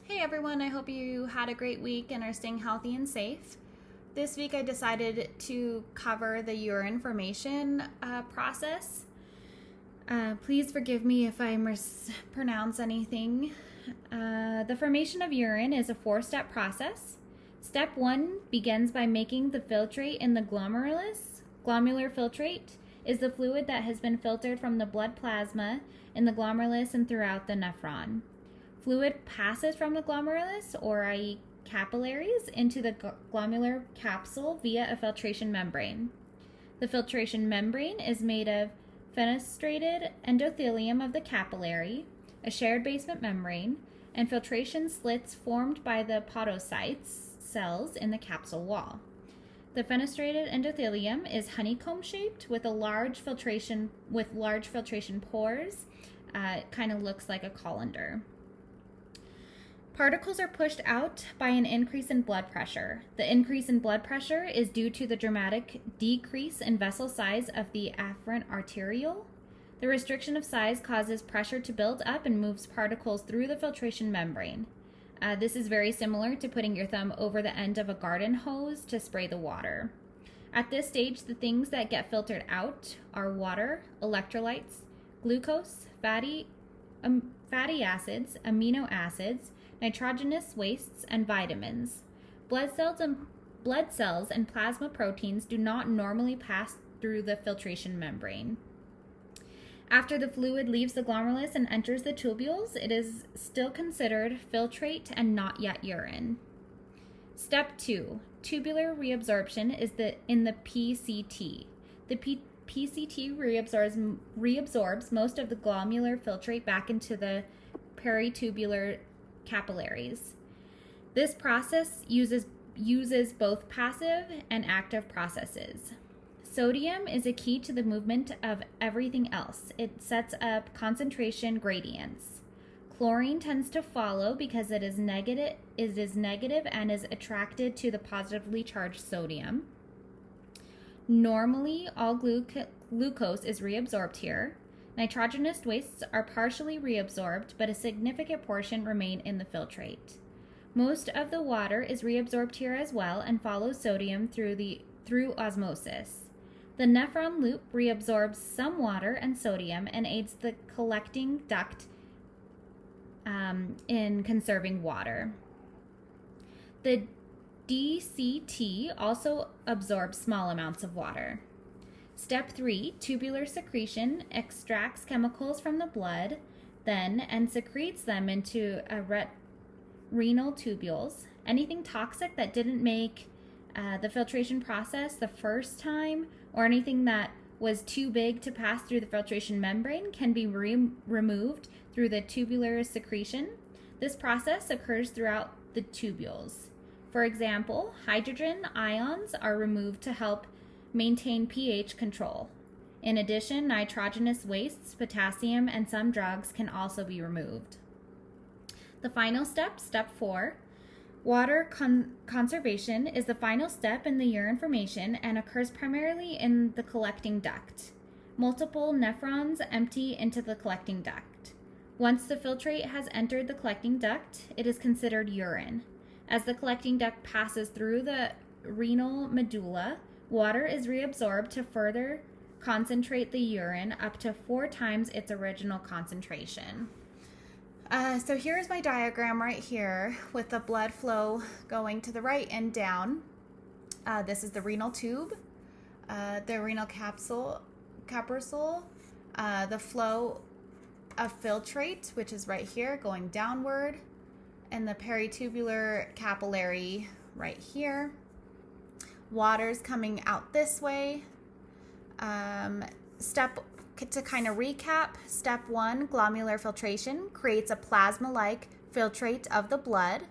Hey everyone, I hope you had a great week and are staying healthy and safe. This week I decided to cover the urine formation process. Please forgive me if I mispronounce anything. The formation of urine is a 4-step process. Step 1 begins by making the filtrate in the glomerulus. Glomerular filtrate is the fluid that has been filtered from the blood plasma in the glomerulus and throughout the nephron. Fluid passes from the glomerulus, or i.e. capillaries, into the glomerular capsule via a filtration membrane. The filtration membrane is made of fenestrated endothelium of the capillary, a shared basement membrane, and filtration slits formed by the podocytes cells in the capsule wall. The fenestrated endothelium is honeycomb-shaped with large filtration pores. It kind of looks like a colander. Particles are pushed out by an increase in blood pressure. The increase in blood pressure is due to the dramatic decrease in vessel size of the afferent arteriole. The restriction of size causes pressure to build up and moves particles through the filtration membrane. This is very similar to putting your thumb over the end of a garden hose to spray the water. At this stage, the things that get filtered out are water, electrolytes, glucose, fatty acids, amino acids, nitrogenous wastes, and vitamins. Blood cells and plasma proteins do not normally pass through the filtration membrane. After the fluid leaves the glomerulus and enters the tubules, it is still considered filtrate and not yet urine. Step 2. Tubular reabsorption is in the PCT. The PCT reabsorbs most of the glomerular filtrate back into the peritubular capillaries. This process uses both passive and active processes. Sodium is a key to the movement of everything else. It sets up concentration gradients. Chlorine tends to follow because it is negative and is attracted to the positively charged sodium. Normally, all glucose is reabsorbed here. Nitrogenous wastes are partially reabsorbed, but a significant portion remain in the filtrate. Most of the water is reabsorbed here as well and follows sodium through osmosis. The nephron loop reabsorbs some water and sodium and aids the collecting duct in conserving water. The DCT also absorbs small amounts of water. Step 3, tubular secretion extracts chemicals from the blood and secretes them into renal tubules. Anything toxic that didn't make the filtration process the first time, or anything that was too big to pass through the filtration membrane, can be removed through the tubular secretion. This process occurs throughout the tubules. For example, hydrogen ions are removed to help maintain pH control. In addition, nitrogenous wastes, potassium, and some drugs can also be removed. The final step, step 4, water conservation, is the final step in the urine formation and occurs primarily in the collecting duct. Multiple nephrons empty into the collecting duct. Once the filtrate has entered the collecting duct, it is considered urine. As the collecting duct passes through the renal medulla, water is reabsorbed to further concentrate the urine up to 4 times its original concentration. So here's my diagram right here with the blood flow going to the right and down. This is the renal tube, the renal capsule, the flow of filtrate, which is right here going downward, and the peritubular capillary right here. Water's coming out this way. To kind of recap, step 1, glomerular filtration creates a plasma-like filtrate of the blood.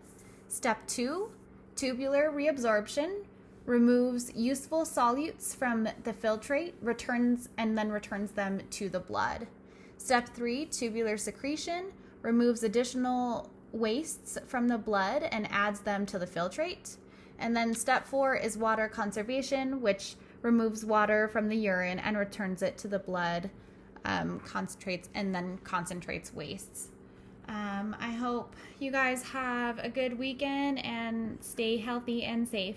Step 2, tubular reabsorption removes useful solutes from the filtrate, returns them to the blood. Step 3, tubular secretion removes additional wastes from the blood and adds them to the filtrate. And then step 4 is water conservation, which removes water from the urine and returns it to the blood, concentrates wastes. I hope you guys have a good weekend and stay healthy and safe.